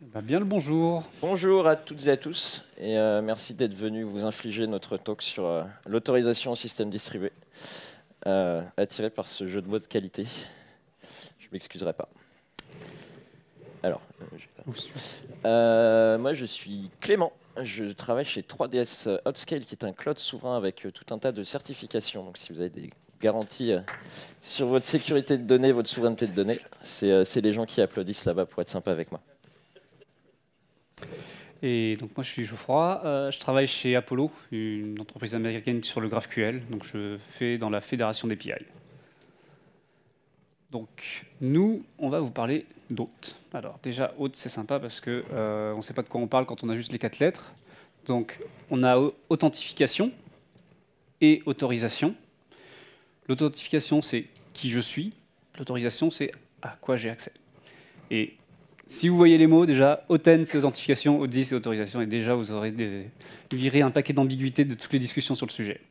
Bien le bonjour. Bonjour à toutes et à tous, et merci d'être venus vous infliger notre talk sur l'autorisation au système distribué, attiré par ce jeu de mots de qualité. Je m'excuserai pas. Alors, moi je suis Clément, je travaille chez 3DS Outscale, qui est un cloud souverain avec tout un tas de certifications. Donc si vous avez des garanties sur votre sécurité de données, votre souveraineté de données, c'est les gens qui applaudissent là-bas pour être sympa avec moi. Et donc moi je suis Geoffroy, je travaille chez Apollo, une entreprise américaine sur le GraphQL. Donc je fais dans la fédération des PI. Donc nous, on va vous parler d'hôte. Alors déjà hôte c'est sympa parce que on ne sait pas de quoi on parle quand on a juste les 4 lettres. Donc on a authentification et autorisation. L'authentification c'est qui je suis, l'autorisation c'est à quoi j'ai accès. Et si vous voyez les mots, déjà, authent, c'est authentification, ODI, c'est autorisation, et déjà, vous aurez viré un paquet d'ambiguïté de toutes les discussions sur le sujet.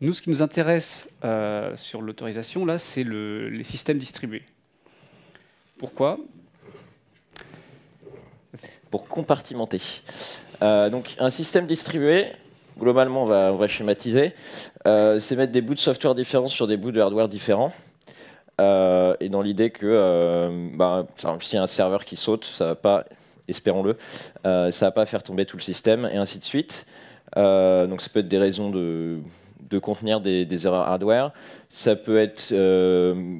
Nous, ce qui nous intéresse sur l'autorisation, là, c'est les systèmes distribués. Pourquoi? Pour compartimenter. Donc, un système distribué, globalement, on va schématiser, c'est mettre des bouts de software différents sur des bouts de hardware différents. Et dans l'idée que s'il y a un serveur qui saute, ça va pas, espérons-le, ça va pas faire tomber tout le système, et ainsi de suite. Donc ça peut être des raisons de contenir des erreurs hardware, ça peut être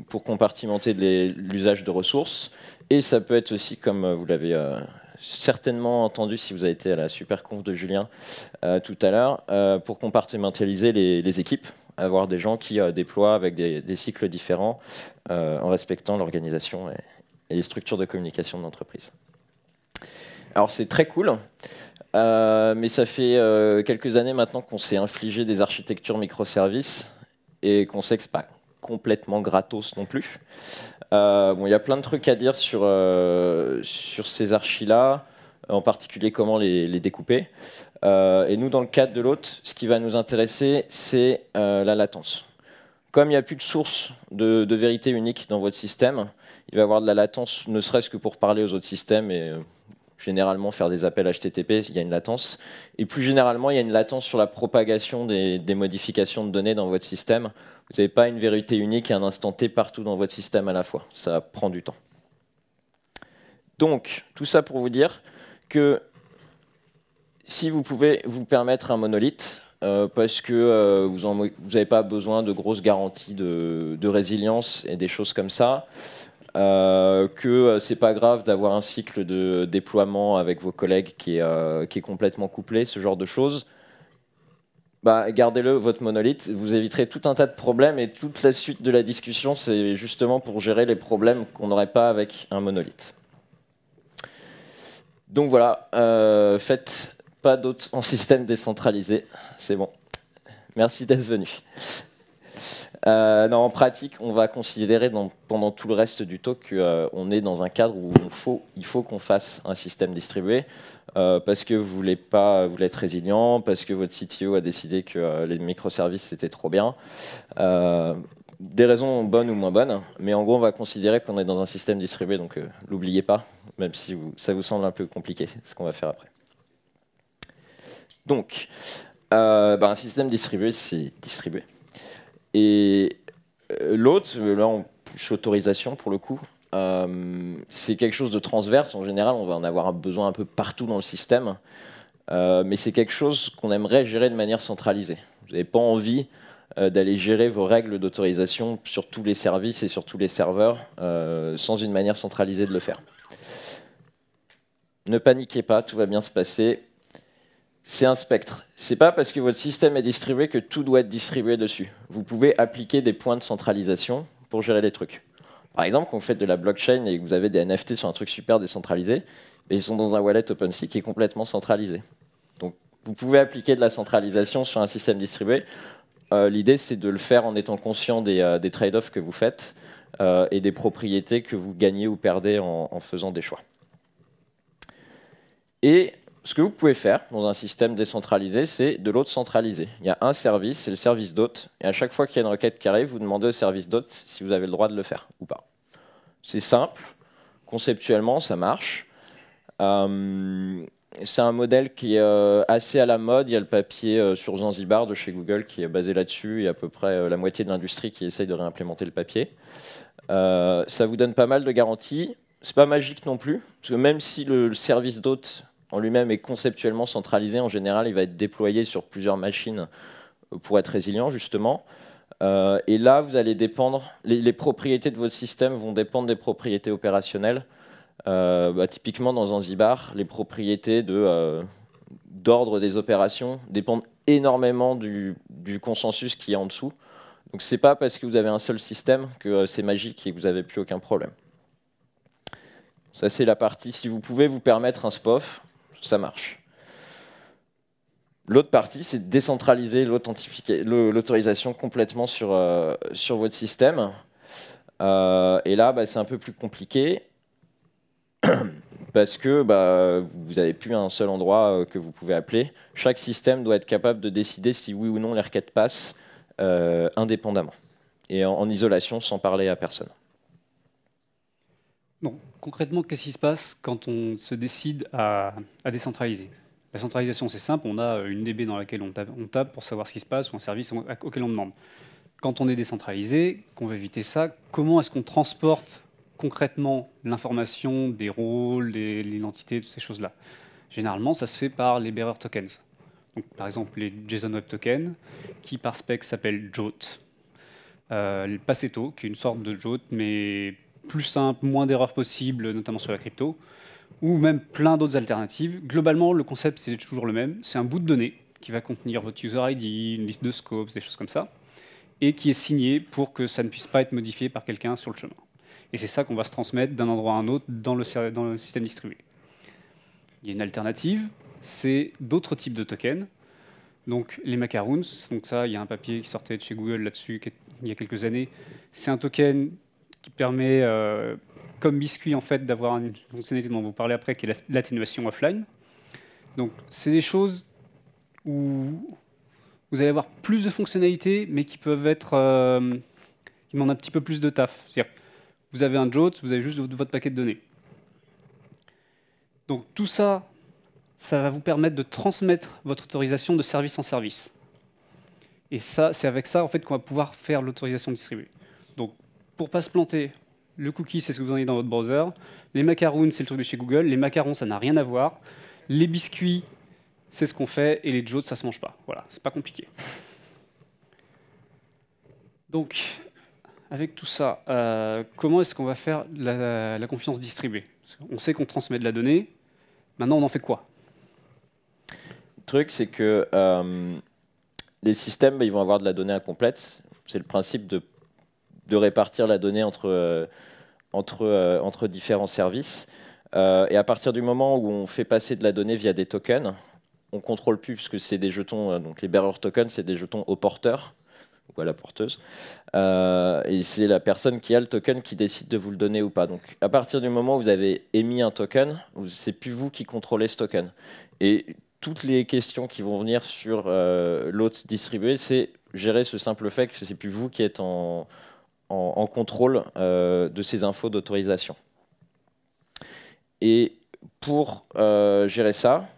pour compartimenter l'usage de ressources, et ça peut être aussi, comme vous l'avez certainement entendu si vous avez été à la super conf de Julien tout à l'heure, pour compartimentaliser les équipes, avoir des gens qui déploient avec des cycles différents en respectant l'organisation et les structures de communication de l'entreprise. Alors c'est très cool, mais ça fait quelques années maintenant qu'on s'est infligé des architectures microservices et qu'on sait que c'est pas complètement gratos non plus. Bon, il y a plein de trucs à dire sur ces archis-là, en particulier comment les découper. Et nous, dans le cadre de l'hôte, ce qui va nous intéresser, c'est la latence. Comme il n'y a plus de source de vérité unique dans votre système, il va y avoir de la latence, ne serait-ce que pour parler aux autres systèmes et généralement faire des appels HTTP, il y a une latence. Et plus généralement, il y a une latence sur la propagation des modifications de données dans votre système. Vous n'avez pas une vérité unique à un instant T partout dans votre système à la fois. Ça prend du temps. Donc, tout ça pour vous dire que si vous pouvez vous permettre un monolithe, parce que vous n'avez pas besoin de grosses garanties de résilience et des choses comme ça, que c'est pas grave d'avoir un cycle de déploiement avec vos collègues qui est complètement couplé, ce genre de choses, gardez-le, votre monolithe, vous éviterez tout un tas de problèmes, et toute la suite de la discussion, c'est justement pour gérer les problèmes qu'on n'aurait pas avec un monolithe. Donc voilà, faites pas d'autres en système décentralisé, c'est bon. Merci d'être venu. En pratique, on va considérer pendant tout le reste du talk qu'on est dans un cadre où il faut qu'on fasse un système distribué, parce que vous voulez être résilient, parce que votre CTO a décidé que les microservices c'était trop bien. Des raisons bonnes ou moins bonnes, mais en gros on va considérer qu'on est dans un système distribué, donc l'oubliez pas, même si ça vous semble un peu compliqué, c'est ce qu'on va faire après. Donc, un système distribué, c'est distribué. Et l'autre, là on touche autorisation pour le coup, c'est quelque chose de transverse. En général, on va en avoir besoin un peu partout dans le système, mais c'est quelque chose qu'on aimerait gérer de manière centralisée. Vous n'avez pas envie d'aller gérer vos règles d'autorisation sur tous les services et sur tous les serveurs sans une manière centralisée de le faire. Ne paniquez pas, tout va bien se passer. C'est un spectre. C'est pas parce que votre système est distribué que tout doit être distribué dessus. Vous pouvez appliquer des points de centralisation pour gérer les trucs. Par exemple, quand vous faites de la blockchain et que vous avez des NFT sur un truc super décentralisé, ils sont dans un wallet OpenSea qui est complètement centralisé. Donc, vous pouvez appliquer de la centralisation sur un système distribué. L'idée, c'est de le faire en étant conscient des trade-offs que vous faites et des propriétés que vous gagnez ou perdez en faisant des choix. Et ce que vous pouvez faire dans un système décentralisé, c'est de l'hôte centralisé. Il y a un service, c'est le service d'hôte, et à chaque fois qu'il y a une requête qui arrive, vous demandez au service d'hôte si vous avez le droit de le faire ou pas. C'est simple, conceptuellement ça marche, C'est un modèle qui est assez à la mode. Il y a le papier sur Zanzibar de chez Google qui est basé là-dessus. Il y a à peu près la moitié de l'industrie qui essaye de réimplémenter le papier. Ça vous donne pas mal de garanties. C'est pas magique non plus, parce que même si le service d'hôte en lui-même est conceptuellement centralisé, en général, il va être déployé sur plusieurs machines pour être résilient, justement. Et là, vous allez dépendre, les propriétés de votre système vont dépendre des propriétés opérationnelles. Typiquement, dans Zanzibar, les propriétés d'ordre des opérations dépendent énormément du consensus qui est en dessous. Donc, c'est pas parce que vous avez un seul système que c'est magique et que vous n'avez plus aucun problème. Ça, c'est la partie, si vous pouvez vous permettre un SPOF, ça marche. L'autre partie, c'est de décentraliser l'autorisation complètement sur votre système. Et là, c'est un peu plus compliqué parce que vous n'avez plus un seul endroit que vous pouvez appeler. Chaque système doit être capable de décider si oui ou non les requêtes passent indépendamment et en isolation sans parler à personne. Donc, concrètement, qu'est-ce qui se passe quand on se décide à décentraliser? La centralisation, c'est simple, on a une DB dans laquelle on tape pour savoir ce qui se passe ou un service auquel on demande. Quand on est décentralisé, qu'on veut éviter ça, comment est-ce qu'on transporte concrètement l'information, des rôles, l'identité, toutes ces choses-là? Généralement, ça se fait par les bearer tokens. Donc, par exemple, les JSON Web Tokens, qui par spec s'appellent JWT. Le Passeto, qui est une sorte de JWT, mais plus simple, moins d'erreurs possibles, notamment sur la crypto, ou même plein d'autres alternatives. Globalement, le concept, c'est toujours le même. C'est un bout de données qui va contenir votre user ID, une liste de scopes, des choses comme ça, et qui est signé pour que ça ne puisse pas être modifié par quelqu'un sur le chemin. Et c'est ça qu'on va se transmettre d'un endroit à un autre dans le système distribué. Il y a une alternative, c'est d'autres types de tokens. Donc les macaroons, donc ça, il y a un papier qui sortait de chez Google là-dessus il y a quelques années. C'est un token qui permet, comme Biscuit, en fait, d'avoir une fonctionnalité dont vous parlez après, qui est l'atténuation offline. Donc, c'est des choses où vous allez avoir plus de fonctionnalités, mais qui peuvent être, qui demandent un petit peu plus de taf. C'est-à-dire, vous avez un JWT, vous avez juste votre paquet de données. Donc, tout ça, ça va vous permettre de transmettre votre autorisation de service en service. Et ça, c'est avec ça, en fait, qu'on va pouvoir faire l'autorisation distribuée. Donc, pour ne pas se planter, le cookie, c'est ce que vous en avez dans votre browser. Les macarons, c'est le truc de chez Google. Les macarons, ça n'a rien à voir. Les biscuits, c'est ce qu'on fait. Et les JWT, ça ne se mange pas. Voilà, c'est pas compliqué. Donc, avec tout ça, comment est-ce qu'on va faire la confiance distribuée? On sait qu'on transmet de la donnée. Maintenant, on en fait quoi? Le truc, c'est que les systèmes, ils vont avoir de la donnée incomplète. C'est le principe de répartir la donnée entre différents services. Et à partir du moment où on fait passer de la donnée via des tokens, on ne contrôle plus, puisque c'est des jetons, donc les bearer tokens, c'est des jetons au porteur, ou à la porteuse. Et c'est la personne qui a le token qui décide de vous le donner ou pas. Donc à partir du moment où vous avez émis un token, c'est plus vous qui contrôlez ce token. Et toutes les questions qui vont venir sur l'hôte distribué, c'est gérer ce simple fait que c'est plus vous qui êtes en contrôle de ces infos d'autorisation. Et pour gérer ça,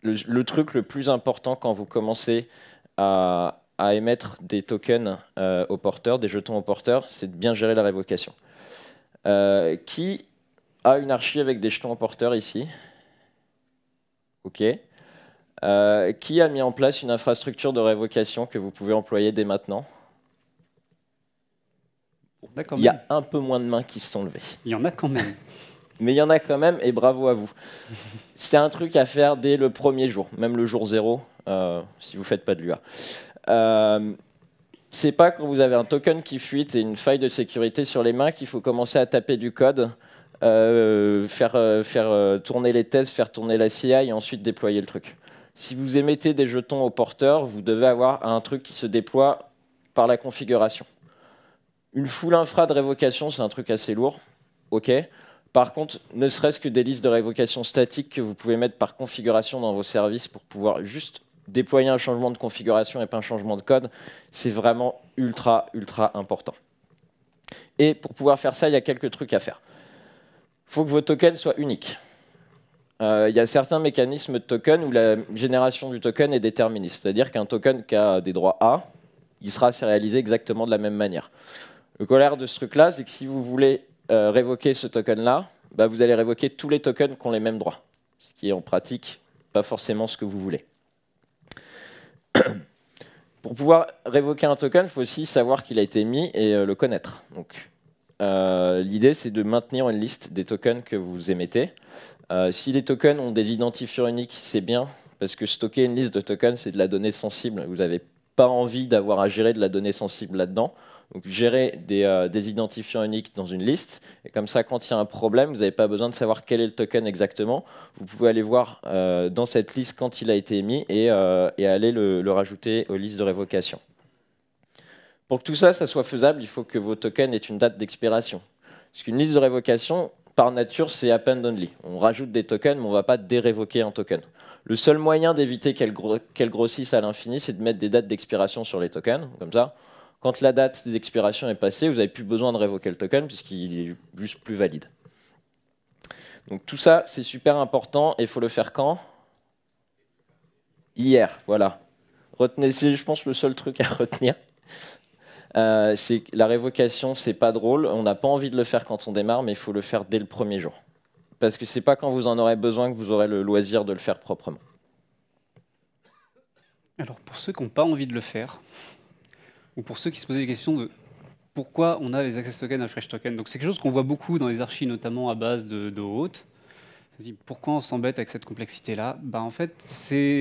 le truc le plus important quand vous commencez à émettre des tokens aux porteurs, des jetons aux porteurs, c'est de bien gérer la révocation. Qui a une archi avec des jetons aux porteurs ici? OK. Qui a mis en place une infrastructure de révocation que vous pouvez employer dès maintenant? Il y a un peu moins de mains qui se sont levées. Il y en a quand même. Mais il y en a quand même, et bravo à vous. C'est un truc à faire dès le premier jour, même le jour 0, si vous ne faites pas de l'UA. C'est pas quand vous avez un token qui fuite et une faille de sécurité sur les mains qu'il faut commencer à taper du code, faire tourner les tests, faire tourner la CI et ensuite déployer le truc. Si vous émettez des jetons au porteur, vous devez avoir un truc qui se déploie par la configuration. Une full infra de révocation, c'est un truc assez lourd. OK. Par contre, ne serait-ce que des listes de révocation statiques que vous pouvez mettre par configuration dans vos services pour pouvoir juste déployer un changement de configuration et pas un changement de code, c'est vraiment ultra, ultra important. Et pour pouvoir faire ça, il y a quelques trucs à faire. faut que vos tokens soient uniques. Il y a certains mécanismes de token où la génération du token est déterministe. C'est-à-dire qu'un token qui a des droits A, il sera sérialisé exactement de la même manière. Le colère de ce truc-là, c'est que si vous voulez révoquer ce token-là, bah, vous allez révoquer tous les tokens qui ont les mêmes droits. Ce qui est en pratique pas forcément ce que vous voulez. Pour pouvoir révoquer un token, il faut aussi savoir qu'il a été émis et le connaître. Donc, l'idée, c'est de maintenir une liste des tokens que vous émettez. Si les tokens ont des identifiants uniques, c'est bien, parce que stocker une liste de tokens, c'est de la donnée sensible. Vous n'avez pas envie d'avoir à gérer de la donnée sensible là-dedans. Donc, gérez des identifiants uniques dans une liste. Et comme ça, quand il y a un problème, vous n'avez pas besoin de savoir quel est le token exactement. Vous pouvez aller voir dans cette liste quand il a été émis et aller le rajouter aux listes de révocation. Pour que tout ça, ça soit faisable, il faut que vos tokens aient une date d'expiration. Parce qu'une liste de révocation, par nature, c'est append only. On rajoute des tokens, mais on ne va pas dérévoquer un token. Le seul moyen d'éviter qu'elle grossisse à l'infini, c'est de mettre des dates d'expiration sur les tokens. Comme ça, quand la date d'expiration est passée, vous n'avez plus besoin de révoquer le token, puisqu'il est juste plus valide. Donc tout ça, c'est super important, et il faut le faire quand? Hier, voilà. Retenez, c'est, je pense, le seul truc à retenir. C'est que la révocation, c'est pas drôle. On n'a pas envie de le faire quand on démarre, mais il faut le faire dès le premier jour. Parce que c'est pas quand vous en aurez besoin que vous aurez le loisir de le faire proprement. Alors, pour ceux qui n'ont pas envie de le faire, ou pour ceux qui se posaient les questions de pourquoi on a les access tokens à fresh token, donc c'est quelque chose qu'on voit beaucoup dans les archis, notamment à base de haute. Pourquoi on s'embête avec cette complexité-là? Ben, en fait,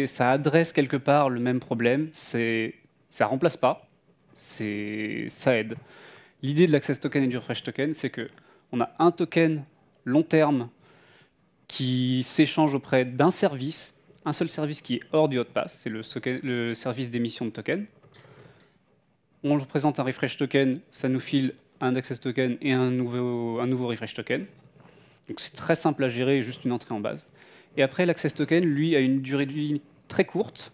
ça adresse quelque part le même problème. Ça remplace pas, ça aide. L'idée de l'access token et du refresh token, c'est qu'on a un token long terme qui s'échange auprès d'un service, un seul service qui est hors du hot pass, c'est le service d'émission de token. On représente un refresh token, ça nous file un access token et un nouveau refresh token. Donc c'est très simple à gérer, juste une entrée en base. Et après, l'access token, lui, a une durée de vie très courte.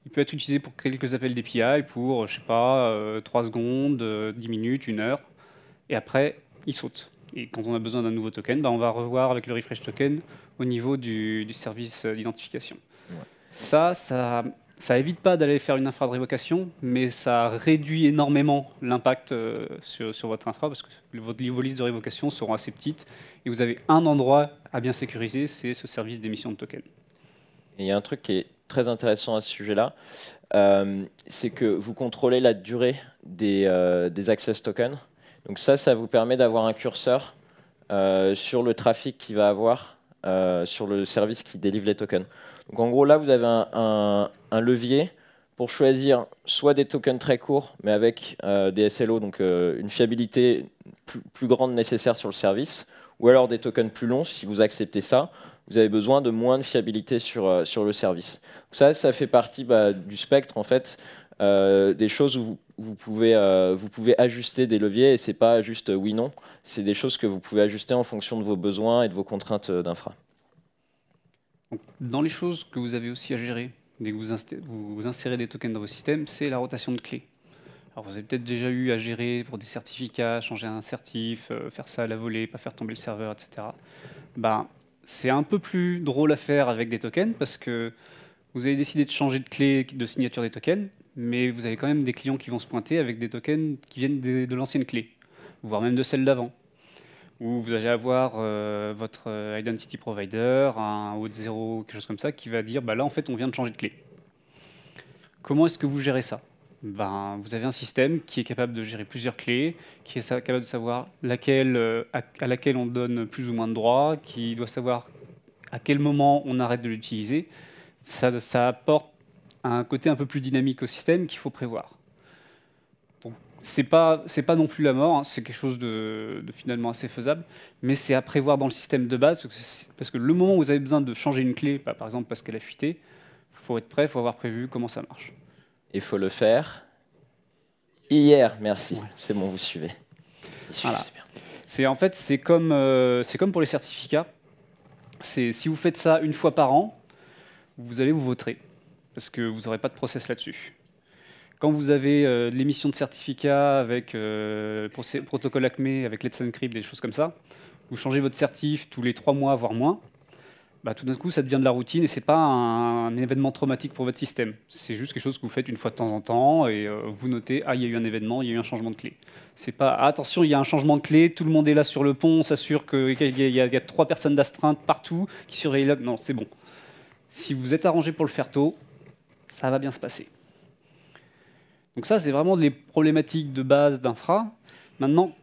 Il peut être utilisé pour quelques appels d'API, pour, je sais pas, 3 secondes, 10 minutes, 1 heure. Et après, il saute. Et quand on a besoin d'un nouveau token, on va revoir avec le refresh token au niveau du service d'identification. Ouais. Ça évite pas d'aller faire une infra de révocation, mais ça réduit énormément l'impact sur votre infra, parce que vos listes de révocation seront assez petites, et vous avez un endroit à bien sécuriser, c'est ce service d'émission de token. Et il y a un truc qui est très intéressant à ce sujet-là, c'est que vous contrôlez la durée des access tokens. Donc ça vous permet d'avoir un curseur sur le trafic qu'il va avoir sur le service qui délivre les tokens. Donc en gros, là, vous avez un levier pour choisir soit des tokens très courts, mais avec des SLO, donc une fiabilité plus grande nécessaire sur le service, ou alors des tokens plus longs. Si vous acceptez ça, vous avez besoin de moins de fiabilité sur le service. Donc ça fait partie du spectre, en fait, des choses où vous pouvez ajuster des leviers, et ce n'est pas juste oui-non, c'est des choses que vous pouvez ajuster en fonction de vos besoins et de vos contraintes d'infra. Dans les choses que vous avez aussi à gérer dès que vous insérez des tokens dans vos systèmes, c'est la rotation de clés. Alors vous avez peut-être déjà eu à gérer pour des certificats, changer un certif, faire ça à la volée, pas faire tomber le serveur, etc. C'est un peu plus drôle à faire avec des tokens parce que vous avez décidé de changer de clé de signature des tokens, mais vous avez quand même des clients qui vont se pointer avec des tokens qui viennent de l'ancienne clé, voire même de celle d'avant. Où vous allez avoir votre identity provider, un auth 0, quelque chose comme ça, qui va dire là en fait on vient de changer de clé. Comment est-ce que vous gérez ça? Vous avez un système qui est capable de gérer plusieurs clés, qui est capable de savoir à laquelle on donne plus ou moins de droits, qui doit savoir à quel moment on arrête de l'utiliser. Ça apporte un côté un peu plus dynamique au système qu'il faut prévoir. C'est pas non plus la mort, hein, c'est quelque chose de finalement assez faisable, mais c'est à prévoir dans le système de base, parce que le moment où vous avez besoin de changer une clé, par exemple parce qu'elle a fuité, il faut être prêt, il faut avoir prévu comment ça marche. Il faut le faire hier, merci. Ouais. C'est bon, vous suivez. Voilà. En fait, c'est comme pour les certificats. Si vous faites ça une fois par an, vous allez vous vautrer, parce que vous n'aurez pas de process là-dessus. Quand vous avez l'émission de certificats avec protocole ACME, avec Let's Encrypt, des choses comme ça, vous changez votre certif tous les 3 mois, voire moins, bah, tout d'un coup, ça devient de la routine et ce n'est pas un événement traumatique pour votre système. C'est juste quelque chose que vous faites une fois de temps en temps et vous notez, ah, il y a eu un événement, il y a eu un changement de clé. C'est pas, ah, attention, il y a un changement de clé, tout le monde est là sur le pont, on s'assure qu'il y a 3 personnes d'astreinte partout qui surveillent là. Non, c'est bon. Si vous êtes arrangé pour le faire tôt, ça va bien se passer. Donc ça, c'est vraiment les problématiques de base d'infra. Maintenant,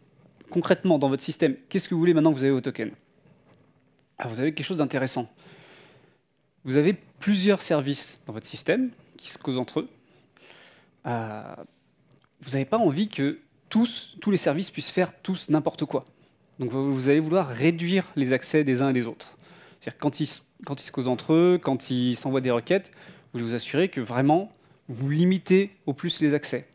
concrètement, dans votre système, qu'est-ce que vous voulez maintenant que vous avez vos tokens? Ah, vous avez quelque chose d'intéressant. Vous avez plusieurs services dans votre système qui se causent entre eux. Vous n'avez pas envie que tous les services puissent faire tous n'importe quoi. Donc vous allez vouloir réduire les accès des uns et des autres. C'est-à-dire quand ils se causent entre eux, quand ils s'envoient des requêtes, vous voulez vous assurer que vraiment vous limitez au plus les accès.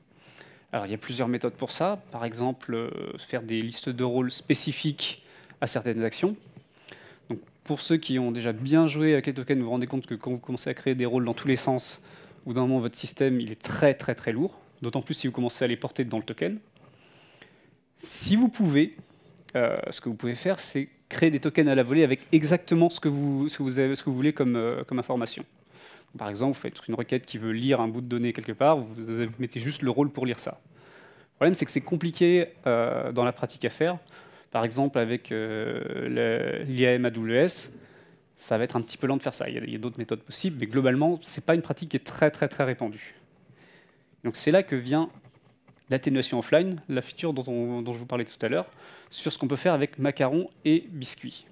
Alors il y a plusieurs méthodes pour ça. Par exemple, faire des listes de rôles spécifiques à certaines actions. Donc, pour ceux qui ont déjà bien joué avec les tokens, vous vous rendez compte que quand vous commencez à créer des rôles dans tous les sens, au bout d'un moment, votre système il est très très très lourd. D'autant plus si vous commencez à les porter dans le token. Si vous pouvez, ce que vous pouvez faire, c'est créer des tokens à la volée avec exactement ce que vous voulez comme information. Par exemple, vous faites une requête qui veut lire un bout de données quelque part, vous mettez juste le rôle pour lire ça. Le problème, c'est que c'est compliqué dans la pratique à faire. Par exemple, avec l'IAM AWS, ça va être un petit peu lent de faire ça. Il y a d'autres méthodes possibles, mais globalement, ce n'est pas une pratique qui est très, très, très répandue. Donc c'est là que vient l'atténuation offline, la feature dont je vous parlais tout à l'heure, sur ce qu'on peut faire avec Macaron et Biscuit.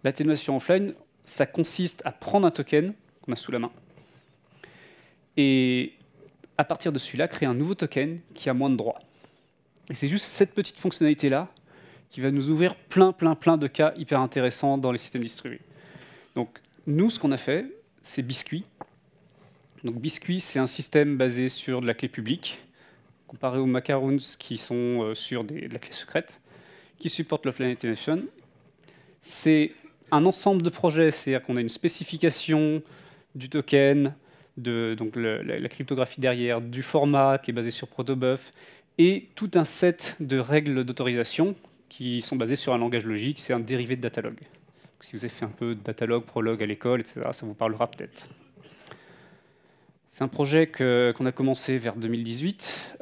L'atténuation offline, ça consiste à prendre un token qu'on a sous la main, et à partir de celui-là, créer un nouveau token qui a moins de droits. Et c'est juste cette petite fonctionnalité-là qui va nous ouvrir plein de cas hyper intéressants dans les systèmes distribués. Donc nous, ce qu'on a fait, c'est Biscuit. Donc Biscuit, c'est un système basé sur de la clé publique, comparé aux Macaroons qui sont sur de la clé secrète, qui supportent l'offline attenuation. C'est un ensemble de projets, c'est-à-dire qu'on a une spécification du token, donc la cryptographie derrière, du format qui est basé sur protobuf, et tout un set de règles d'autorisation qui sont basées sur un langage logique, c'est un dérivé de Datalog. Donc, si vous avez fait un peu de Datalog, Prolog à l'école, etc., ça vous parlera peut-être. C'est un projet qu'on a commencé vers 2018,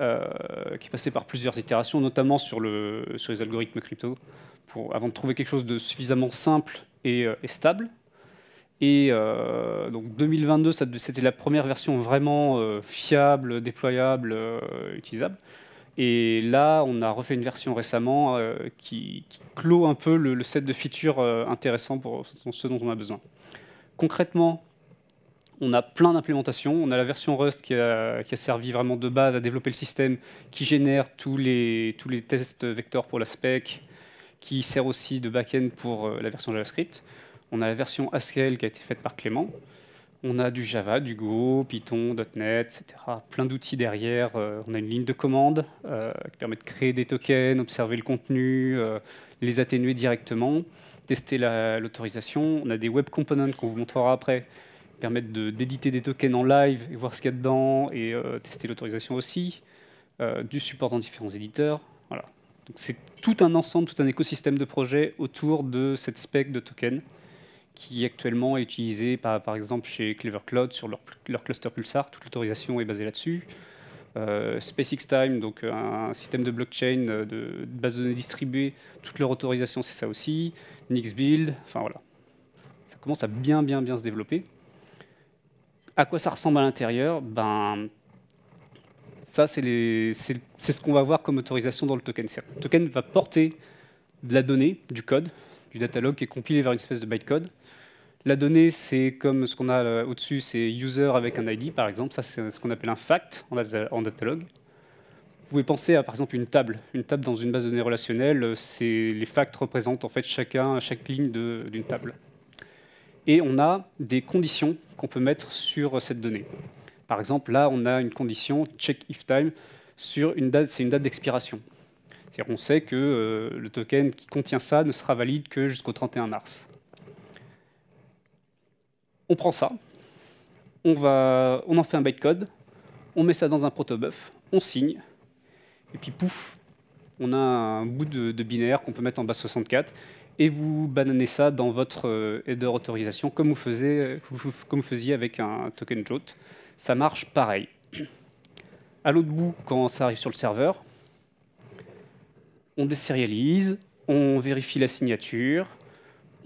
qui est passé par plusieurs itérations, notamment sur les algorithmes crypto, avant de trouver quelque chose de suffisamment simple et stable. Et donc 2022, c'était la première version vraiment fiable, déployable, utilisable. Et là, on a refait une version récemment qui clôt un peu le set de features intéressants pour ce dont on a besoin. Concrètement, on a plein d'implémentations. On a la version Rust qui a servi vraiment de base à développer le système, qui génère tous les tests vecteurs pour la spec, qui sert aussi de back-end pour la version JavaScript. On a la version Haskell qui a été faite par Clément. On a du Java, du Go, Python, .NET, etc. Plein d'outils derrière. On a une ligne de commande qui permet de créer des tokens, observer le contenu, les atténuer directement, tester l'autorisation. On a des web components qu'on vous montrera après, qui permettent d'éditer des tokens en live et voir ce qu'il y a dedans et tester l'autorisation aussi. Du support dans différents éditeurs. Voilà. Donc c'est tout un ensemble, tout un écosystème de projets autour de cette spec de tokens qui actuellement est utilisé par exemple chez Clever Cloud sur leur cluster Pulsar. Toute l'autorisation est basée là-dessus. SpaceXTime, donc un système de blockchain, de base de données distribuée, toute leur autorisation, c'est ça aussi. Nixbuild, enfin voilà. Ça commence à bien se développer. À quoi ça ressemble à l'intérieur? Ça, c'est ce qu'on va voir comme autorisation dans le token. Le token va porter de la donnée, du code, du datalog qui est compilé vers une espèce de bytecode. La donnée, c'est comme ce qu'on a au-dessus, c'est user avec un ID, par exemple. Ça, c'est ce qu'on appelle un fact en datalog. Vous pouvez penser à, par exemple, une table. Une table dans une base de données relationnelle, les facts représentent en fait chaque ligne d'une table. Et on a des conditions qu'on peut mettre sur cette donnée. Par exemple, là, on a une condition check if time sur une date, c'est une date d'expiration. C'est-à-dire qu'on sait que le token qui contient ça ne sera valide que jusqu'au 31 mars. On prend ça, on en fait un bytecode, on met ça dans un protobuf, on signe, et puis pouf, on a un bout de binaire qu'on peut mettre en base 64, et vous bananez ça dans votre header autorisation comme vous faisiez avec un token JWT. Ça marche pareil. À l'autre bout, quand ça arrive sur le serveur, on désérialise, on vérifie la signature,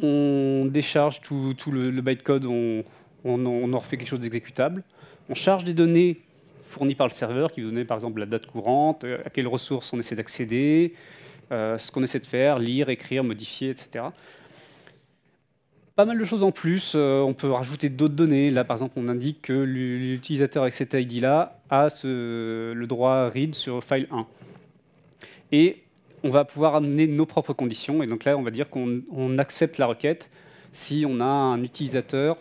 on décharge tout le bytecode, on en refait quelque chose d'exécutable, on charge des données fournies par le serveur, qui vous donnent par exemple la date courante, à quelles ressources on essaie d'accéder, ce qu'on essaie de faire, lire, écrire, modifier, etc. Pas mal de choses en plus, on peut rajouter d'autres données. Là, par exemple, on indique que l'utilisateur avec cet ID-là a le droit read sur file 1. Et on va pouvoir amener nos propres conditions. Et donc là, on va dire qu'on accepte la requête si on a un utilisateur,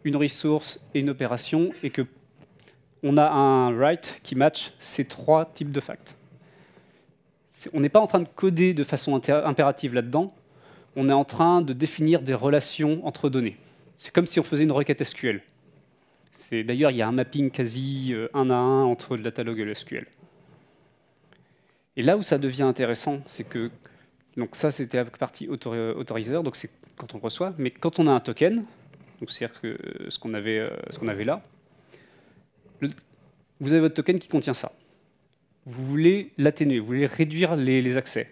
une ressource et une opération, et qu'on a un write qui match ces trois types de facts. On n'est pas en train de coder de façon impérative là-dedans. On est en train de définir des relations entre données. C'est comme si on faisait une requête SQL. D'ailleurs, il y a un mapping quasi 1 à 1 entre le datalog et le SQL. Et là où ça devient intéressant, c'est que, donc ça c'était la partie autoriseur, donc c'est quand on reçoit, mais quand on a un token, donc c'est-à-dire que ce qu'on avait là, vous avez votre token qui contient ça. Vous voulez l'atténuer, vous voulez réduire les accès.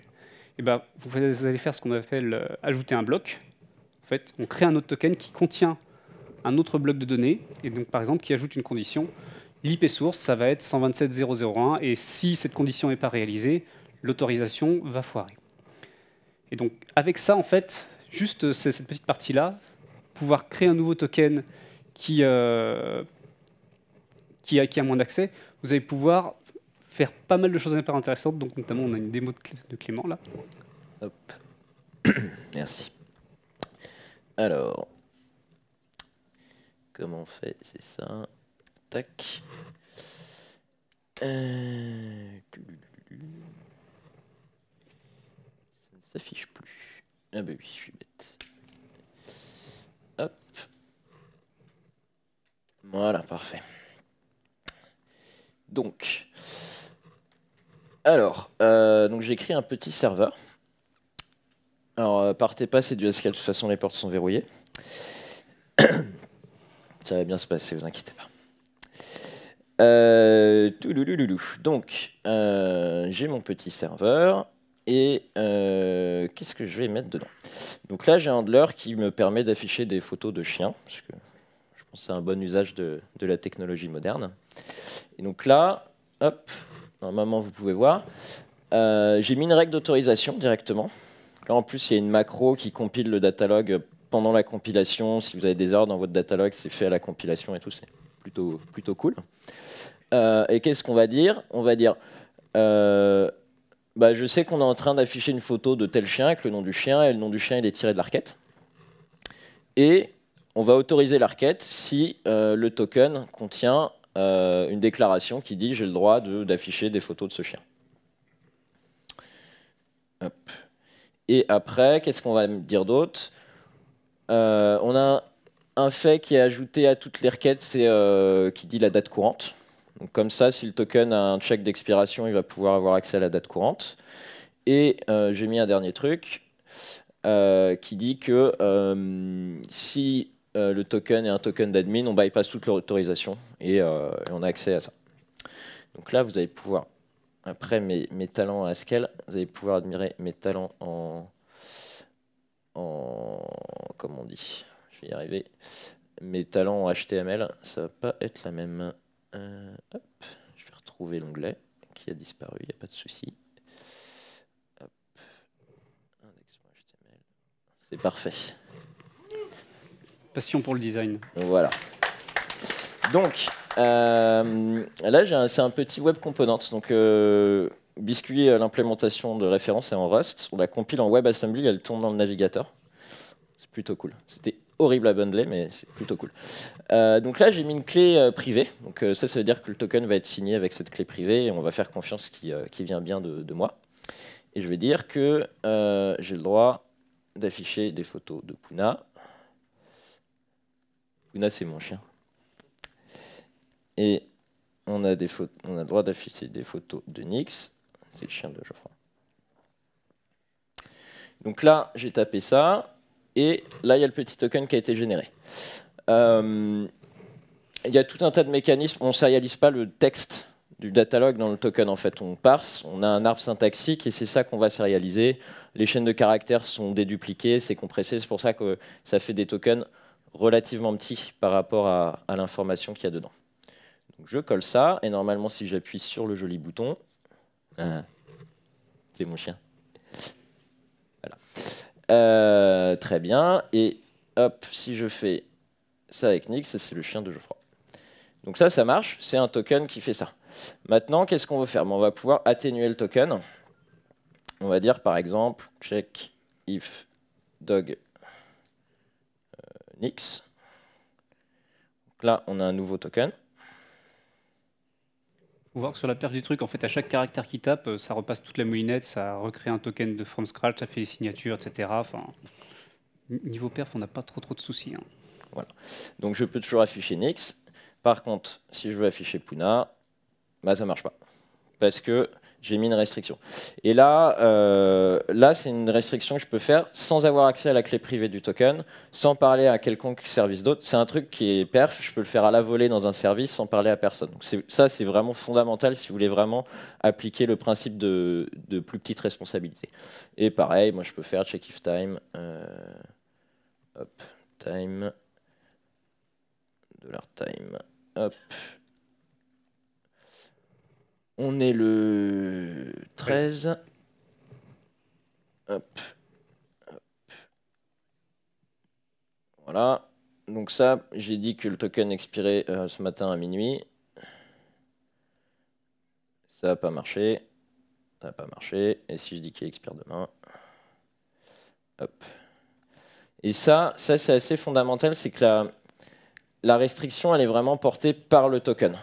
Et ben, vous allez faire ce qu'on appelle ajouter un bloc. En fait, on crée un autre token qui contient un autre bloc de données, et donc par exemple qui ajoute une condition. L'IP source, ça va être 127.0.0.1, et si cette condition n'est pas réalisée, l'autorisation va foirer. Et donc, avec ça, en fait, juste cette petite partie-là, pouvoir créer un nouveau token qui a moins d'accès, vous allez pouvoir faire pas mal de choses hyper intéressantes. Donc, notamment, on a une démo de Clément, là. Hop. Merci. Alors, comment on fait? C'est ça. Tac. Ça ne s'affiche plus. Ah bah oui, je suis bête. Hop. Voilà, parfait. Donc, donc j'ai écrit un petit serveur. Alors, partez pas, c'est du SQL, de toute façon les portes sont verrouillées. Ça va bien se passer, vous inquiétez pas. Donc, j'ai mon petit serveur et qu'est-ce que je vais mettre dedans? Donc là, j'ai un handler qui me permet d'afficher des photos de chiens, parce que je pense que c'est un bon usage de la technologie moderne. Et donc là, hop, normalement vous pouvez voir, j'ai mis une règle d'autorisation directement. Là, en plus, il y a une macro qui compile le datalog pendant la compilation. Si vous avez des erreurs dans votre datalog, c'est fait à la compilation et tout, c'est plutôt cool. Et qu'est-ce qu'on va dire? On va dire, je sais qu'on est en train d'afficher une photo de tel chien avec le nom du chien, et le nom du chien il est tiré de la requête. Et on va autoriser la requête si le token contient une déclaration qui dit j'ai le droit d'afficher des photos de ce chien. Hop. Et après, qu'est-ce qu'on va dire d'autre? On a un fait qui est ajouté à toutes les requêtes, c'est qui dit la date courante. Donc comme ça, si le token a un check d'expiration, il va pouvoir avoir accès à la date courante. Et j'ai mis un dernier truc qui dit que si le token est un token d'admin, on bypass toute l'autorisation et on a accès à ça. Donc là, vous allez pouvoir, après mes talents à Haskell, vous allez pouvoir admirer mes talents en comment on dit, je vais y arriver. Mes talents en HTML, ça va pas être la même. Hop, je vais retrouver l'onglet qui a disparu, il n'y a pas de souci. Hop, index.html, c'est parfait. Passion pour le design. Voilà. Donc, là, c'est un petit web component. Donc, Biscuit, l'implémentation de référence est en Rust. On la compile en WebAssembly, elle tourne dans le navigateur. C'est plutôt cool. C'était horrible à bundler, mais c'est plutôt cool. Donc là, j'ai mis une clé privée. Donc ça veut dire que le token va être signé avec cette clé privée et on va faire confiance qui vient bien de moi. Et je vais dire que j'ai le droit d'afficher des photos de Puna. Puna, c'est mon chien. Et on a le droit d'afficher des photos de Nix. C'est le chien de Geoffroy. Donc là, j'ai tapé ça, et là, il y a le petit token qui a été généré. Il y a tout un tas de mécanismes. On ne sérialise pas le texte du datalog dans le token, en fait. On parse, on a un arbre syntaxique, et c'est ça qu'on va sérialiser. Les chaînes de caractères sont dédupliquées, c'est compressé, c'est pour ça que ça fait des tokens relativement petits par rapport à l'information qu'il y a dedans. Donc je colle ça, et normalement, si j'appuie sur le joli bouton... c'est mon chien. Voilà. Très bien. Et hop, si je fais ça avec Nix, c'est le chien de Geoffroy. Donc ça marche. C'est un token qui fait ça. Maintenant, qu'est-ce qu'on veut faire? On va pouvoir atténuer le token. On va dire, par exemple, check if dog Nix. Donc là, on a un nouveau token. Faut voir que sur la perche du truc, en fait, à chaque caractère qu'il tape, ça repasse toute la moulinette, ça recrée un token de from scratch, ça fait les signatures, etc. Enfin, niveau perf, on n'a pas trop de soucis. Hein. Voilà. Donc je peux toujours afficher Nix. Par contre, si je veux afficher Puna, bah, ça ne marche pas. Parce que j'ai mis une restriction. Et là, c'est une restriction que je peux faire sans avoir accès à la clé privée du token, sans parler à quelconque service d'autre. C'est un truc qui est perf, je peux le faire à la volée dans un service sans parler à personne. Donc ça, c'est vraiment fondamental si vous voulez vraiment appliquer le principe de plus petite responsabilité. Et pareil, moi je peux faire check if time, hop, time, $time, hop. On est le 13. Hop. Hop. Voilà. Donc ça, j'ai dit que le token expirait ce matin à minuit. Ça n'a pas marché. Ça n'a pas marché. Et si je dis qu'il expire demain. Hop. Et ça c'est assez fondamental, c'est que la restriction, elle est vraiment portée par le token.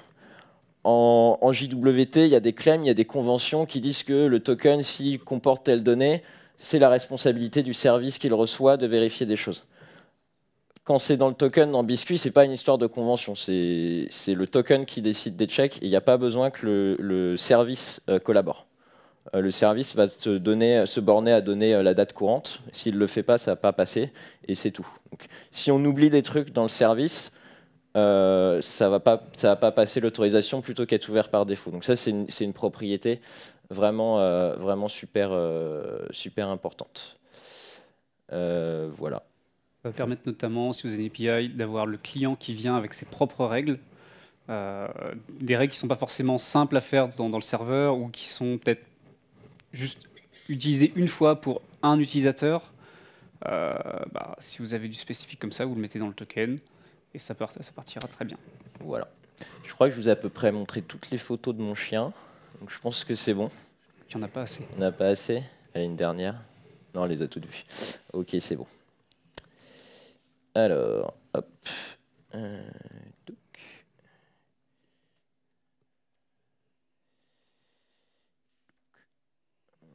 En JWT, il y a des claims, il y a des conventions qui disent que le token, s'il comporte telle donnée, c'est la responsabilité du service qu'il reçoit de vérifier des choses. Quand c'est dans le token, dans Biscuit, ce n'est pas une histoire de convention. C'est le token qui décide des checks et il n'y a pas besoin que le service collabore. Le service va se borner à donner la date courante. S'il ne le fait pas, ça ne va pas passer et c'est tout. Donc, si on oublie des trucs dans le service, ça va pas passer l'autorisation plutôt qu'être ouvert par défaut. Donc ça, c'est une propriété vraiment super importante. Voilà. Ça va permettre notamment, si vous avez une API, d'avoir le client qui vient avec ses propres règles, des règles qui ne sont pas forcément simples à faire dans le serveur ou qui sont peut-être juste utilisées une fois pour un utilisateur. Si vous avez du spécifique comme ça, vous le mettez dans le token. Et ça partira très bien. Voilà. Je crois que je vous ai à peu près montré toutes les photos de mon chien. Donc je pense que c'est bon. Il n'y en a pas assez. Il n'y en a pas assez. Allez, une dernière. Non, on les a toutes vues. Ok, c'est bon. Alors, hop.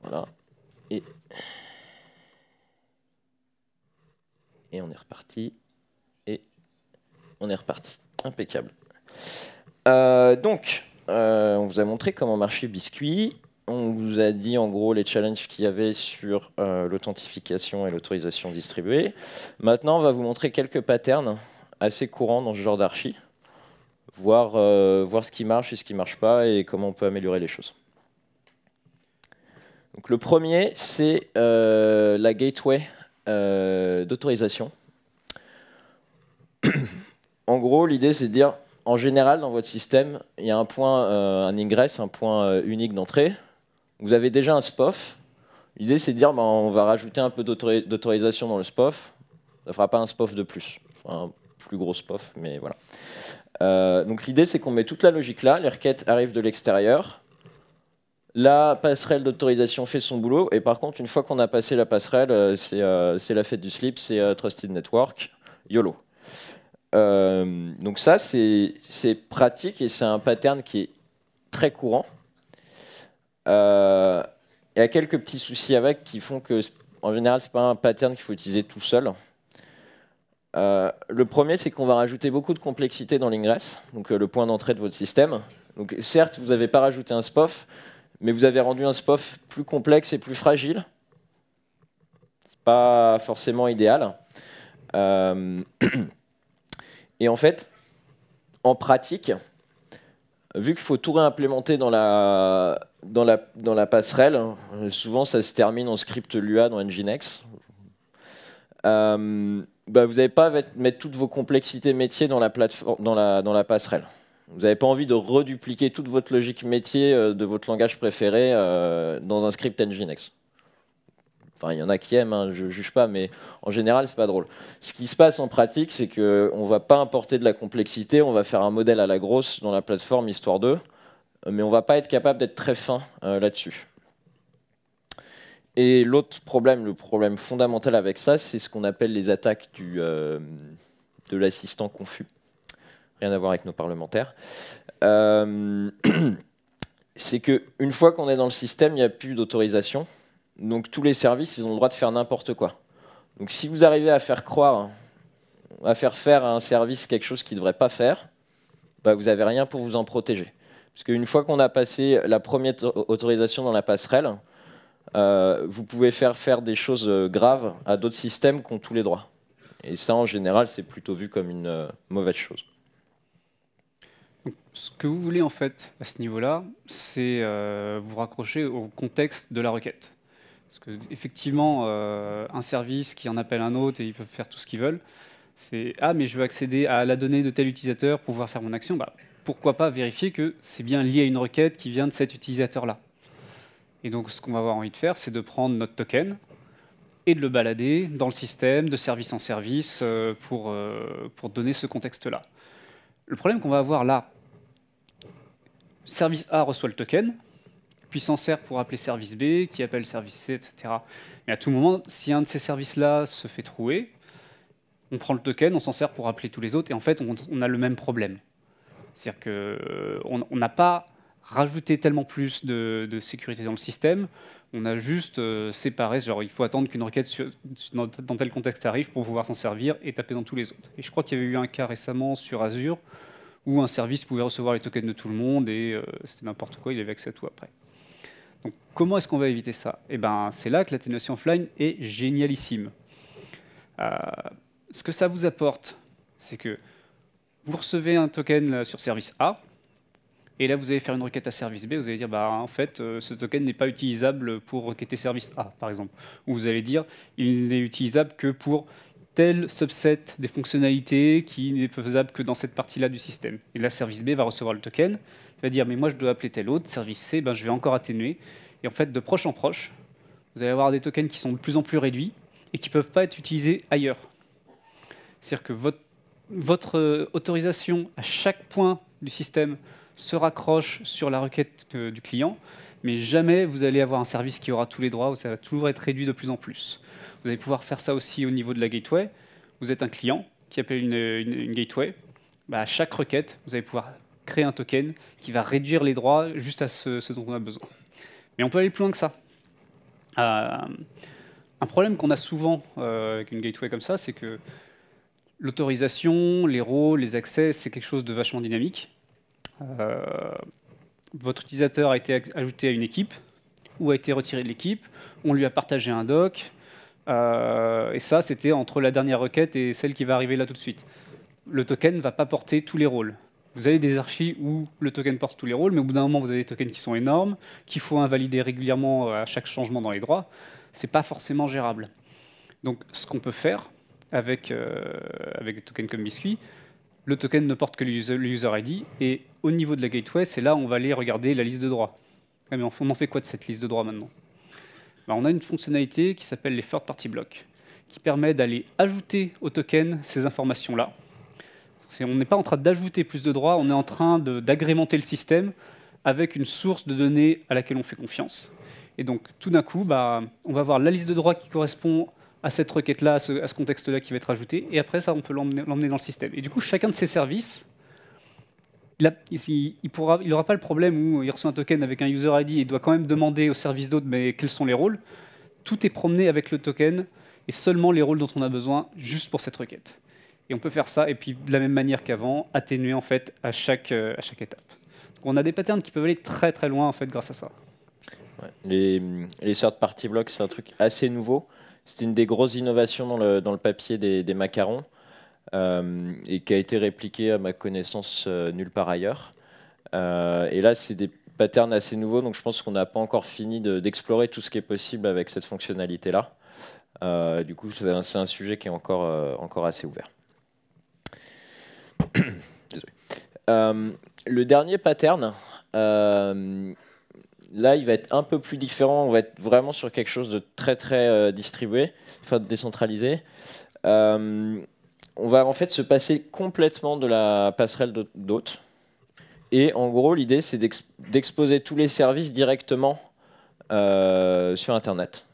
Voilà. Et on est reparti. On est reparti. Impeccable. Donc, on vous a montré comment marchait Biscuit. On vous a dit en gros les challenges qu'il y avait sur l'authentification et l'autorisation distribuée. Maintenant, on va vous montrer quelques patterns assez courants dans ce genre d'archi. Voir ce qui marche et ce qui ne marche pas et comment on peut améliorer les choses. Donc, le premier, c'est la gateway d'autorisation. En gros, l'idée, c'est de dire, en général, dans votre système, il y a un point, un ingress, un point unique d'entrée. Vous avez déjà un SPOF. L'idée, c'est de dire, on va rajouter un peu d'autorisation dans le SPOF. Ça ne fera pas un SPOF de plus. Enfin, un plus gros SPOF, mais voilà. Donc l'idée, c'est qu'on met toute la logique là. Les requêtes arrivent de l'extérieur. La passerelle d'autorisation fait son boulot. Et par contre, une fois qu'on a passé la passerelle, c'est la fête du slip, c'est Trusted Network, YOLO. Donc ça, c'est pratique et c'est un pattern qui est très courant. Il y a quelques petits soucis avec qui font que, en général, ce n'est pas un pattern qu'il faut utiliser tout seul. Le premier, c'est qu'on va rajouter beaucoup de complexité dans l'ingress, donc le point d'entrée de votre système. Donc, certes, vous n'avez pas rajouté un SPOF, mais vous avez rendu un SPOF plus complexe et plus fragile. pas forcément idéal. Et en fait, en pratique, vu qu'il faut tout réimplémenter dans la passerelle, souvent ça se termine en script Lua dans Nginx. Vous n'allez pas mettre toutes vos complexités métiers dans la passerelle. Vous n'avez pas envie de redupliquer toute votre logique métier de votre langage préféré dans un script Nginx. Enfin, il y en a qui aiment, hein, je ne juge pas, mais en général, c'est pas drôle. Ce qui se passe en pratique, c'est qu'on ne va pas importer de la complexité, on va faire un modèle à la grosse dans la plateforme Histoire 2, mais on ne va pas être capable d'être très fin là-dessus. Et l'autre problème, le problème fondamental avec ça, c'est ce qu'on appelle les attaques de l'assistant confus. Rien à voir avec nos parlementaires. C'est qu'une fois qu'on est dans le système, il n'y a plus d'autorisation. Donc tous les services, ils ont le droit de faire n'importe quoi. Donc si vous arrivez à faire croire, à faire faire à un service quelque chose qu'il ne devrait pas faire, vous n'avez rien pour vous en protéger. Parce qu'une fois qu'on a passé la première autorisation dans la passerelle, vous pouvez faire des choses graves à d'autres systèmes qui ont tous les droits. Et ça, en général, c'est plutôt vu comme une mauvaise chose. Donc, ce que vous voulez en fait à ce niveau-là, c'est vous raccrocher au contexte de la requête. Parce qu'effectivement, un service qui en appelle un autre et ils peuvent faire tout ce qu'ils veulent, c'est « Ah, mais je veux accéder à la donnée de tel utilisateur pour pouvoir faire mon action ». Pourquoi pas vérifier que c'est bien lié à une requête qui vient de cet utilisateur-là. Et donc, ce qu'on va avoir envie de faire, c'est de prendre notre token et de le balader dans le système, de service en service, pour donner ce contexte-là. Le problème qu'on va avoir là, service A reçoit le token, puis s'en sert pour appeler service B, qui appelle service C, etc. Mais à tout moment, si un de ces services-là se fait trouer, on prend le token, on s'en sert pour appeler tous les autres, et en fait, on a le même problème. C'est-à-dire qu'on n'a pas rajouté tellement plus de sécurité dans le système, on a juste séparé, genre il faut attendre qu'une requête dans tel contexte arrive pour pouvoir s'en servir et taper dans tous les autres. Et je crois qu'il y avait eu un cas récemment sur Azure, où un service pouvait recevoir les tokens de tout le monde, et c'était n'importe quoi, il avait accès à tout après. Donc, comment est-ce qu'on va éviter ça? C'est là que l'atténuation offline est génialissime. Ce que ça vous apporte, c'est que vous recevez un token sur service A, et là vous allez faire une requête à service B, vous allez dire en fait ce token n'est pas utilisable pour requêter service A, par exemple. Ou vous allez dire il n'est utilisable que pour tel subset des fonctionnalités qui n'est faisable que dans cette partie-là du système. Et là, service B va recevoir le token, il va dire mais moi je dois appeler tel autre, service C, je vais encore atténuer. Et en fait, de proche en proche, vous allez avoir des tokens qui sont de plus en plus réduits et qui ne peuvent pas être utilisés ailleurs. C'est-à-dire que votre autorisation à chaque point du système se raccroche sur la requête du client, mais jamais vous allez avoir un service qui aura tous les droits, ça va toujours être réduit de plus en plus. Vous allez pouvoir faire ça aussi au niveau de la gateway. Vous êtes un client qui appelle une gateway. À chaque requête, vous allez pouvoir créer un token qui va réduire les droits juste à ce dont on a besoin. Mais on peut aller plus loin que ça. Un problème qu'on a souvent avec une gateway comme ça, c'est que l'autorisation, les rôles, les accès, c'est quelque chose de vachement dynamique. Votre utilisateur a été ajouté à une équipe ou a été retiré de l'équipe, on lui a partagé un doc, et ça, c'était entre la dernière requête et celle qui va arriver là tout de suite. Le token ne va pas porter tous les rôles. Vous avez des archis où le token porte tous les rôles, mais au bout d'un moment, vous avez des tokens qui sont énormes, qu'il faut invalider régulièrement à chaque changement dans les droits. Ce n'est pas forcément gérable. Donc, ce qu'on peut faire avec des tokens comme Biscuit, le token ne porte que le user ID, et au niveau de la gateway, c'est là où on va aller regarder la liste de droits. Ah, mais on en fait quoi de cette liste de droits maintenant? On a une fonctionnalité qui s'appelle les third party blocks, qui permet d'aller ajouter au token ces informations-là. On n'est pas en train d'ajouter plus de droits, on est en train d'agrémenter le système avec une source de données à laquelle on fait confiance. Et donc, tout d'un coup, on va avoir la liste de droits qui correspond à cette requête-là, à ce contexte-là qui va être ajouté, et après ça, on peut l'emmener dans le système. Et du coup, chacun de ces services, il n'aura pas le problème où il reçoit un token avec un user ID et il doit quand même demander au service d'autre mais quels sont les rôles. Tout est promené avec le token et seulement les rôles dont on a besoin juste pour cette requête. Et on peut faire ça, et puis de la même manière qu'avant, atténuer en fait à chaque étape. Donc on a des patterns qui peuvent aller très très loin en fait grâce à ça. Ouais. Les third party blocks, c'est un truc assez nouveau. C'était une des grosses innovations dans le papier des macarons et qui a été répliquée à ma connaissance nulle part ailleurs. Et là, c'est des patterns assez nouveaux, donc je pense qu'on n'a pas encore fini d'explorer tout ce qui est possible avec cette fonctionnalité-là. Du coup, c'est un sujet qui est encore assez ouvert. Désolé. Le dernier pattern, là, il va être un peu plus différent. On va être vraiment sur quelque chose de très distribué, enfin décentralisé. On va en fait se passer complètement de la passerelle d'hôtes. Et en gros, l'idée, c'est d'exposer tous les services directement sur Internet.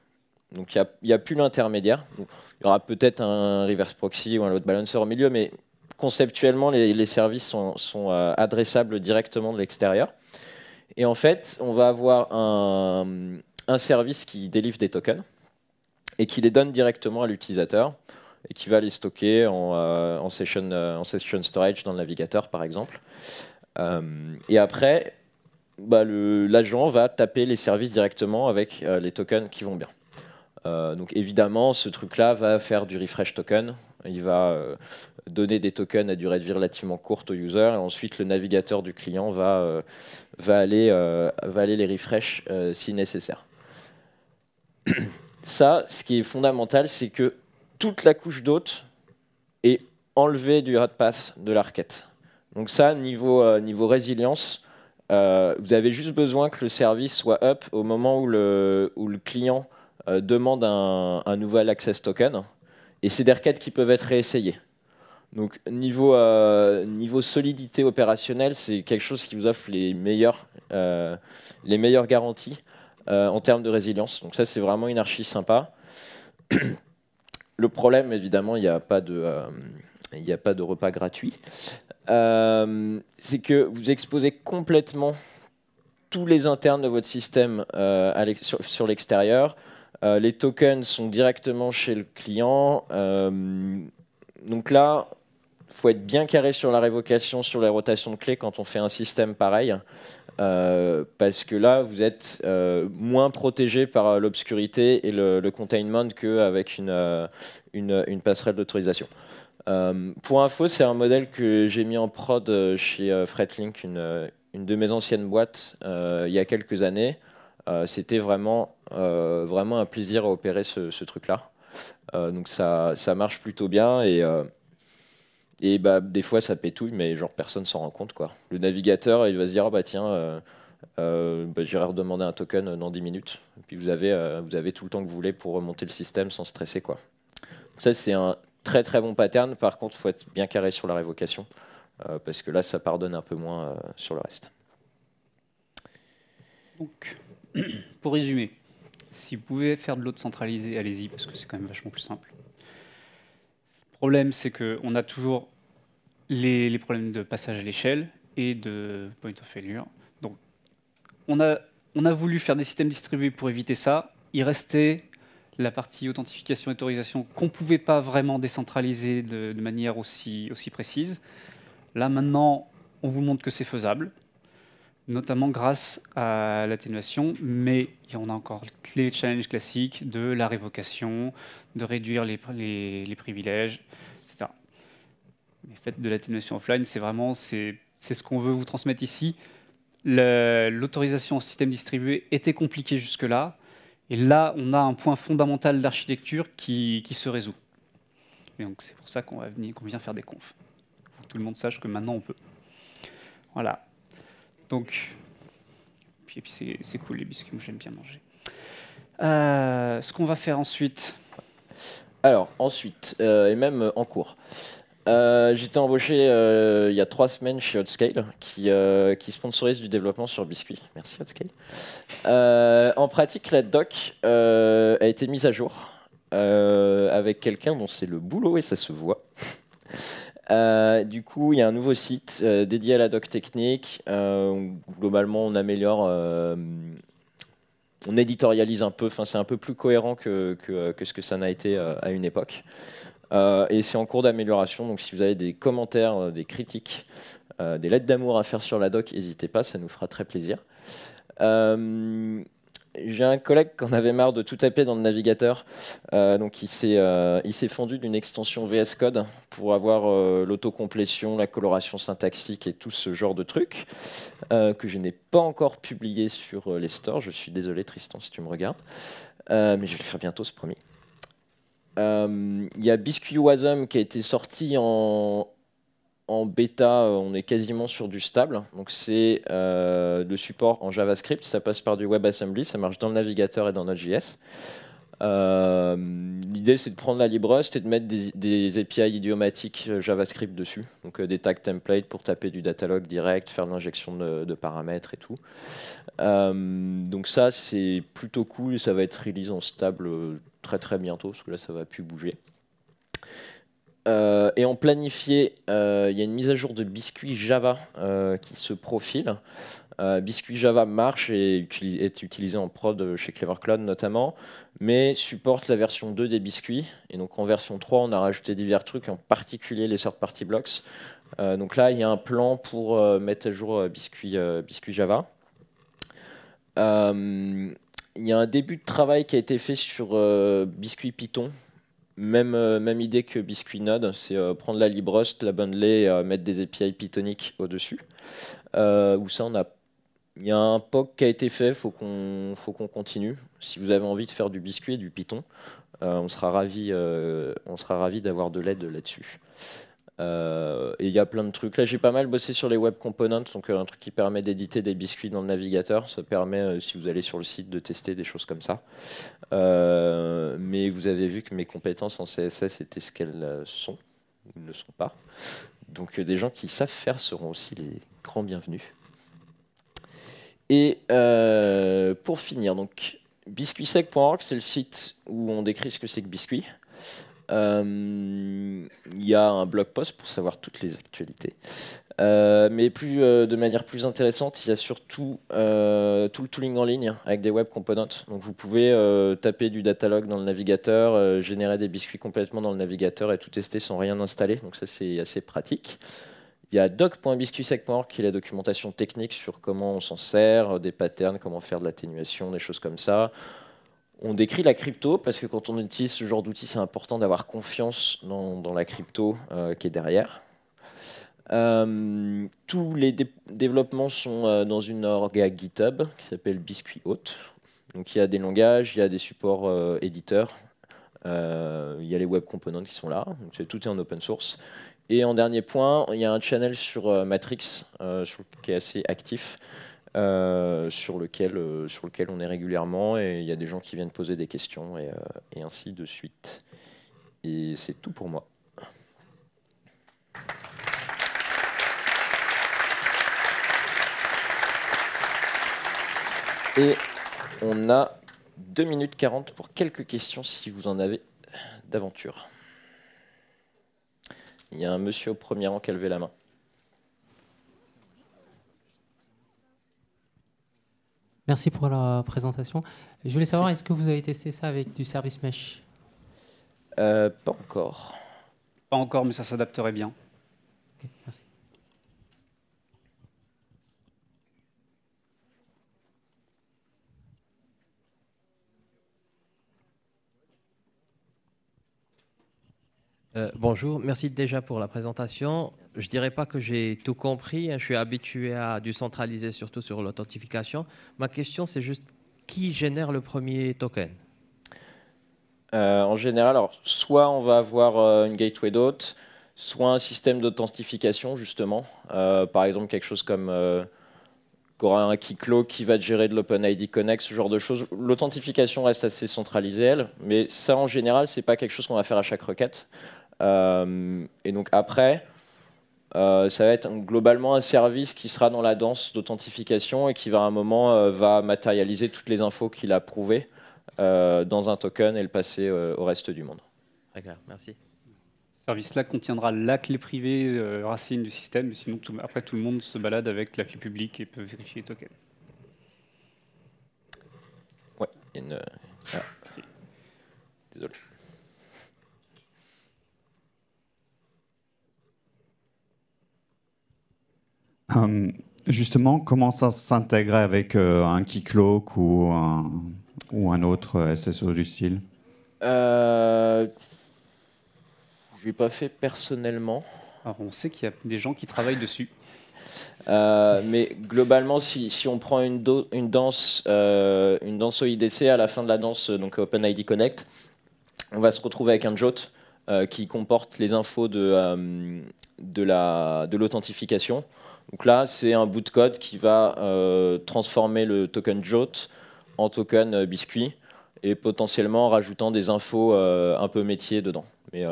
Donc, il n'y a plus l'intermédiaire. Il y aura peut-être un reverse proxy ou un load balancer au milieu, mais conceptuellement, les services sont adressables directement de l'extérieur. Et en fait, on va avoir un service qui délivre des tokens et qui les donne directement à l'utilisateur et qui va les stocker en session storage dans le navigateur, par exemple. Et après, l'agent va taper les services directement avec les tokens qui vont bien. Donc évidemment, ce truc-là va faire du refresh token. Il va donner des tokens à durée de vie relativement courte au user. Et ensuite, le navigateur du client va aller les refresh si nécessaire. Ça, ce qui est fondamental, c'est que toute la couche d'hôte est enlevée du hot path de la requête. Donc ça, niveau résilience, vous avez juste besoin que le service soit up au moment où le client demande un nouvel access token. Et c'est des requêtes qui peuvent être réessayées. Donc niveau solidité opérationnelle, c'est quelque chose qui vous offre les meilleures garanties en termes de résilience. Donc ça, c'est vraiment une archi sympa. Le problème, évidemment, il n'y a pas de repas gratuit. C'est que vous exposez complètement tous les internes de votre système sur l'extérieur. Les tokens sont directement chez le client. Donc là, il faut être bien carré sur la révocation, sur la rotation de clés quand on fait un système pareil. Parce que là, vous êtes moins protégé par l'obscurité et le containment qu'avec une passerelle d'autorisation. Pour info, c'est un modèle que j'ai mis en prod chez Fretlink, une de mes anciennes boîtes, il y a quelques années. C'était vraiment un plaisir à opérer ce truc-là. Donc ça marche plutôt bien et des fois ça pétouille, mais genre personne s'en rend compte, quoi. Le navigateur, il va se dire tiens, j'irai redemander un token dans 10 minutes. Et puis vous avez tout le temps que vous voulez pour remonter le système sans stresser, quoi. Ça, c'est un très bon pattern. Par contre, il faut être bien carré sur la révocation parce que là, ça pardonne un peu moins sur le reste. Donc, pour résumer, si vous pouvez faire de l'autre centralisé, allez-y, parce que c'est quand même vachement plus simple. Le problème, c'est qu'on a toujours les problèmes de passage à l'échelle et de point of failure. Donc, on a voulu faire des systèmes distribués pour éviter ça. Il restait la partie authentification et autorisation qu'on ne pouvait pas vraiment décentraliser de manière aussi précise. Là, maintenant, on vous montre que c'est faisable, notamment grâce à l'atténuation, mais on a encore les challenges classiques de la révocation, de réduire les privilèges, etc. Mais faites de l'atténuation offline, c'est ce qu'on veut vous transmettre ici. L'autorisation en système distribué était compliquée jusque-là, et là, on a un point fondamental d'architecture qui se résout. Et donc, c'est pour ça qu'on vient faire des confs. Il faut que tout le monde sache que maintenant, on peut. Voilà. Donc, puis c'est cool les biscuits, moi j'aime bien manger. Ce qu'on va faire ensuite. Alors, ensuite, et même en cours. J'étais embauché il y a 3 semaines chez Hotscale, qui sponsorise du développement sur Biscuit. Merci Hotscale. En pratique, la doc a été mise à jour avec quelqu'un dont c'est le boulot et ça se voit. Du coup, il y a un nouveau site dédié à la doc technique. Globalement, on améliore, on éditorialise un peu. Enfin, c'est un peu plus cohérent que ce que ça n'a été à une époque. Et c'est en cours d'amélioration, donc si vous avez des commentaires, des critiques, des lettres d'amour à faire sur la doc, n'hésitez pas, ça nous fera très plaisir. j'ai un collègue qui en avait marre de tout taper dans le navigateur, donc il s'est fendu d'une extension VS Code pour avoir l'autocomplétion, la coloration syntaxique et tout ce genre de trucs, que je n'ai pas encore publié sur les stores. Je suis désolé Tristan si tu me regardes, mais je vais le faire bientôt, c'est promis. Il y a Biscuit Wasm qui a été sorti en bêta, on est quasiment sur du stable. Donc c'est le support en JavaScript, ça passe par du WebAssembly, ça marche dans le navigateur et dans Node.js. L'idée c'est de prendre la LibRust et de mettre des API idiomatiques JavaScript dessus. Donc des tags templates pour taper du datalog direct, faire de l'injection de paramètres et tout. Donc ça c'est plutôt cool et ça va être release en stable très très bientôt parce que là ça va plus bouger. Et en planifié, il y a une mise à jour de Biscuit Java qui se profile. Biscuit Java marche et est utilisé en prod chez Clever Cloud notamment, mais supporte la version 2 des biscuits. Et donc en version 3, on a rajouté divers trucs, en particulier les third-party blocks. Donc là, il y a un plan pour mettre à jour Biscuit Java. Il y a un début de travail qui a été fait sur Biscuit Python. Même idée que Biscuit Node, c'est prendre la LibRust, la bundler et mettre des API pythoniques au-dessus. Où ça, il y a un POC qui a été fait, faut qu'on continue. Si vous avez envie de faire du biscuit et du Python, on sera ravi d'avoir de l'aide là-dessus. Et il y a plein de trucs. Là, j'ai pas mal bossé sur les web components, donc un truc qui permet d'éditer des biscuits dans le navigateur. Ça permet, si vous allez sur le site, de tester des choses comme ça. Mais vous avez vu que mes compétences en CSS étaient ce qu'elles sont, ou ne sont pas. Donc des gens qui savent faire seront aussi les grands bienvenus. Et pour finir, donc biscuitsec.org, c'est le site où on décrit ce que c'est que biscuit. Il y a un blog post pour savoir toutes les actualités. Mais de manière plus intéressante, il y a surtout tout le tooling en ligne avec des web components. Donc vous pouvez taper du datalog dans le navigateur, générer des biscuits complètement dans le navigateur et tout tester sans rien installer. Donc ça, c'est assez pratique. Il y a doc.biscuitsec.org qui est la documentation technique sur comment on s'en sert, des patterns, comment faire de l'atténuation, des choses comme ça. On décrit la crypto parce que quand on utilise ce genre d'outil, c'est important d'avoir confiance dans la crypto qui est derrière. Tous les développements sont dans une org à GitHub qui s'appelle Biscuit Hôte. Donc il y a des langages, il y a des supports éditeurs, il y a les web components qui sont là, donc tout est en open source. Et en dernier point, il y a un channel sur Matrix qui est assez actif, sur lequel on est régulièrement, et il y a des gens qui viennent poser des questions et ainsi de suite. Et c'est tout pour moi. Et on a 2 minutes 40 pour quelques questions si vous en avez d'aventure. Il y a un monsieur au premier rang qui a levé la main. Merci pour la présentation. Je voulais savoir, est-ce que vous avez testé ça avec du service mesh? Pas encore. Pas encore, mais ça s'adapterait bien. Okay, merci. Bonjour, merci déjà pour la présentation. Je ne dirais pas que j'ai tout compris, hein. Je suis habitué à du centralisé, surtout sur l'authentification. Ma question, c'est juste qui génère le premier token? En général, alors, soit on va avoir une gateway d'hôte, soit un système d'authentification, justement. Par exemple, quelque chose comme qu'aura un Keycloak qui va te gérer de l'OpenID Connect, ce genre de choses. L'authentification reste assez centralisée, elle, mais ça, en général, ce n'est pas quelque chose qu'on va faire à chaque requête. Et donc après, ça va être globalement un service qui sera dans la danse d'authentification et qui va à un moment va matérialiser toutes les infos qu'il a prouvées dans un token et le passer au reste du monde. Très clair, merci. Ce service-là contiendra la clé privée racine du système, mais sinon après tout le monde se balade avec la clé publique et peut vérifier les tokens. Ouais, désolé. Justement, comment ça s'intègre avec un Keycloak ou un autre SSO du style? Je l'ai pas fait personnellement. Alors, on sait qu'il y a des gens qui travaillent dessus. Mais globalement, si on prend une danse OIDC, à la fin de la danse, donc OpenID Connect, on va se retrouver avec un JOT qui comporte les infos de l'authentification. Donc là, c'est un bout de code qui va transformer le token JOT en token biscuit et potentiellement en rajoutant des infos un peu métier dedans. Mais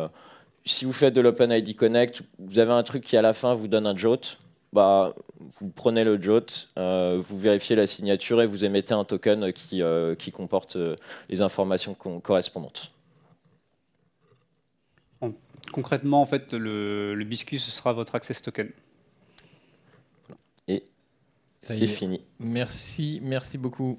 si vous faites de l'OpenID Connect, vous avez un truc qui à la fin vous donne un JOT. Bah, vous prenez le JOT, vous vérifiez la signature et vous émettez un token qui comporte les informations correspondantes. Concrètement, en fait, le biscuit, ce sera votre access token. Et Ça y c'est est. fini. Merci beaucoup.